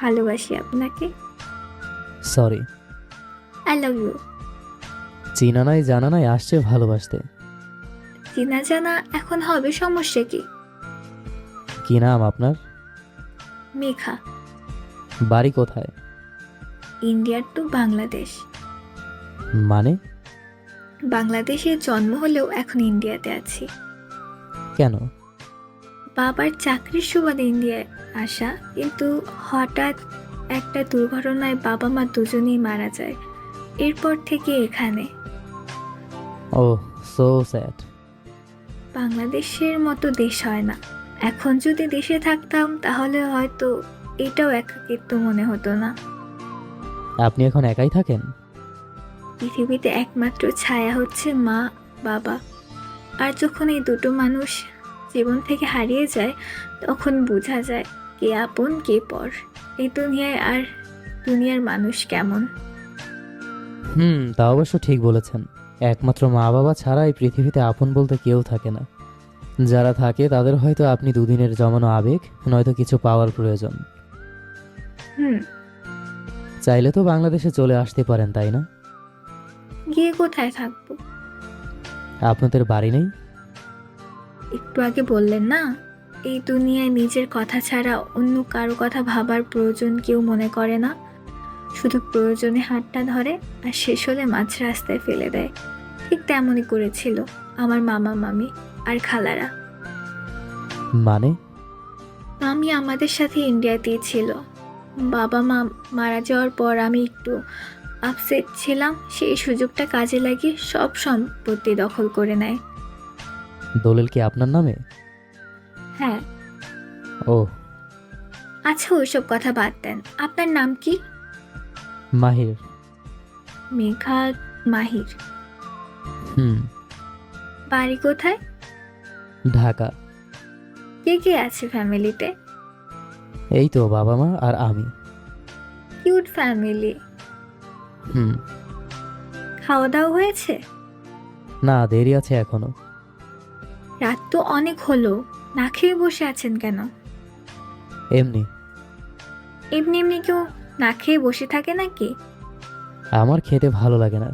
ভালোবাসি আপনাকে। Sorry. I love you. চিনা নাই জানা নাই আসছে ভালোবাসতে। চেনা জানা এখন হবে, সমস্যা কি? কি নাম আপনার? মেঘা। বাড়ি কোথায়? ইন্ডিয়ার টু বাংলাদেশ। মানে? বাংলাদেশে জন্ম হলেও এখন ইন্ডিয়াতে আছি। কেন? বাবার চাকরির সুবাদে ইন্ডিয়ায় আসা, কিন্তু হঠাৎ একটা দুর্ঘটনায় বাবা মা দুজনেই মারা যায়। এরপর থেকে এখানে। ও, সো স্যাড। বাংলাদেশের মতো দেশ হয় না। এখন যদি দেশে থাকতাম তাহলে হয়তো এটাও একাকিত্ব মনে হতো না। আপনি এখন একাই থাকেন? পৃথিবীতে একমাত্র ছায়া হচ্ছে মা, বাবা। আর যখন এই দুটো মানুষ জীবন থেকে হারিয়ে যায়, তখন বোঝা যায় কে আপন কে পর। এই দুনিয়ায় আর দুনিয়ার মানুষ কেমন। তা অবশ্য ঠিক বলেছেন। একমাত্র মা বাবা ছাড়া এই পৃথিবীতে আপন বলতে কেউ থাকে না। যারা থাকে তাদের হয়তো আপনি দুদিনের জমানো আবেগ, নয়তো কিছু পাওয়ার প্রয়োজন। হুম। চাইলে তো বাংলাদেশে চলে আসতে পারেন, তাই না? গিয়ে কোথায় থাকবো? আপনাদের বাড়ি নেই? একটু আগে বললেন না, এই দুনিয়ায় নিজের কথা ছাড়া অন্য কারো কথা ভাবার প্রয়োজন কেউ মনে করে না। শুধু প্রয়োজনে হাতটা ধরে আর শেষ হলে মাঝ রাস্তায় ফেলে দেয়। ঠিক তেমনই করেছিল আমার মামা মামি আর খালারা। মানে? মামি আমাদের সাথে ইন্ডিয়াতেই ছিল। বাবা মা মারা যাওয়ার পর আমি একটু আপসেট ছিলাম, সেই সুযোগটা কাজে লাগিয়ে সব সম্পত্তি দখল করে নেয়। দলিল কি আপনার নামে? হ্যাঁ। ও। আচ্ছা, ওইসব কথা বাদ দেন। আপনার নাম কি? মাহির। মেঘা মাহির। হুম। বাড়ি কোথায়? ঢাকা। কে কে আছে ফ্যামিলিতে? এই তো বাবা মা আর আমি। Cute family. হুম। খাওয়া দাওয়া হয়েছে? না, দেরি আছে এখনো। রাত তো অনেক হলো, না খেয়ে বসে আছেন কেন? এমনি। এমনি এমনি কেউ না খেয়ে বসে থাকে নাকি? আমার খেতে ভালো লাগে না।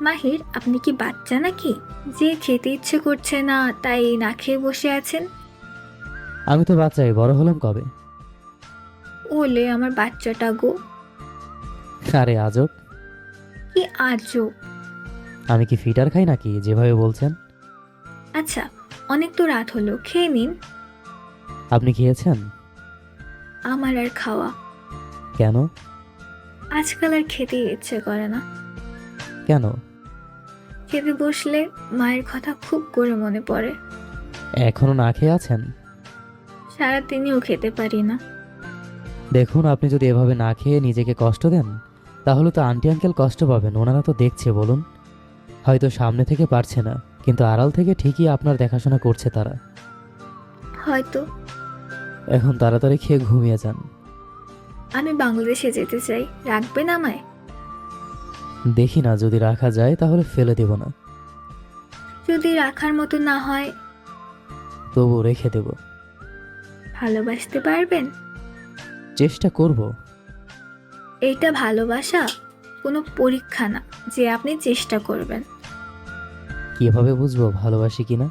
মাহির, আপনি কি বাচ্চা নাকি যে খেতে ইচ্ছে করছে না তাই না খেয়ে বসে আছেন? আমি তো বাচ্চাই, বড় হলাম কবে? ওলে আমার বাচ্চাটা গো। আরে আজব। কি আজব। আমি কি ফিটার খাই নাকি যেভাবে বলছেন? আচ্ছা, অনেক তো রাত হলো, খেয়ে নিন। আপনি খেয়েছেন? আমার আর খাওয়া কেন? আজকাল আর খেতে ইচ্ছে করে না। কেন? খেতে বসলে মায়ের কথা খুব করে মনে পড়ে। এখনো না খেয়ে আছেন? সারাদিনও খেতে পারি না। দেখুন, আপনি যদি এভাবে না খেয়ে নিজেকে কষ্ট দেন, তাহলে তো আন্টি আঙ্কেল কষ্ট পাবেন। ওনারা তো দেখছে, বলুন। হয়তো সামনে থেকে পারছে না, কিন্তু আড়াল থেকে ঠিকই আপনার দেখাশোনা করছে তারা। হয়তো। এখন তাড়াতাড়ি খেয়ে ঘুমিয়ে যান। আমি বাংলাদেশে যেতে চাই, রাখবেন আমায়? দেখি না, যদি রাখা যায় তাহলে ফেলে দেব না। যদি রাখার মতো না হয়? তবু রেখে দেব। ভালোবাসতে পারবেন? চেষ্টা করব। এইটা ভালোবাসা কোনো পরীক্ষা না যে আপনি চেষ্টা করবেন। কিভাবে বুঝবো ভালোবাসি কিনা?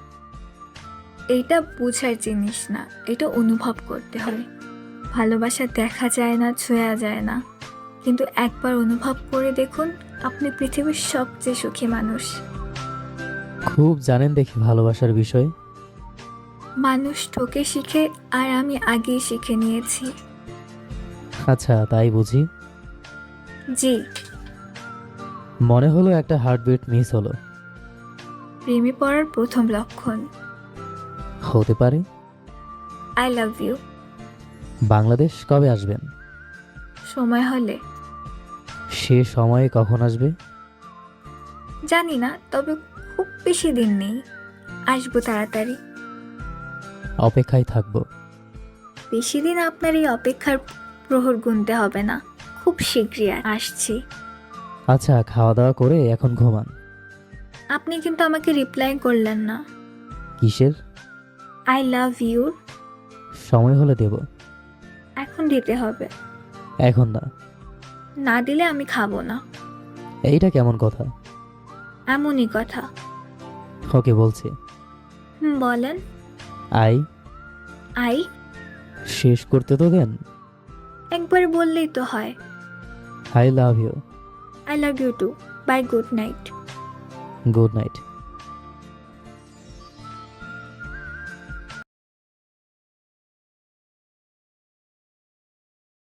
এইটা বোঝার জিনিস না, এটা অনুভব করতে হয়। ভালোবাসা দেখা যায় না, ছোঁয়া যায় না, কিন্তু একবার অনুভব করে দেখুন, আপনি পৃথিবীর সবচেয়ে সুখী মানুষ। খুব জানেন দেখি ভালোবাসার বিষয়ে। মানুষ ঠকে শিখে, আর আমি আগেই শিখে নিয়েছি। আচ্ছা, তাই বুঝি। জি। মনে হলো একটা হার্টবিট মিস হলো। প্রেমে পড়ার প্রথম লক্ষণ। হতে পারে। I love you. বাংলাদেশ কবে আসবেন? সময় হলে। সে সময়ে কখন আসবে? জানি না, তবে খুব বেশি দিন নেই, আসবো তাড়াতাড়ি। অপেক্ষায় থাকবো। বেশি দিন আপনার এই অপেক্ষার প্রহর গুনতে হবে না, খুব শীঘ্রই আসছি। আচ্ছা, খাওয়া দাওয়া করে এখন ঘুমান। আপনি কিন্তু আমাকে রিপ্লাই করলেন না। কিসের? I love you. সময় হলে দেব। এখন দিতে হবে। এখন না। না দিলে আমি খাবো না। এইটা কেমন কথা? এমনই কথা। ওকে বলছি। বলেন। আই আই শেষ করতে তো দেন। একবার বললেই তো হয়। I love you. I love you too. Bye, good night. Good night.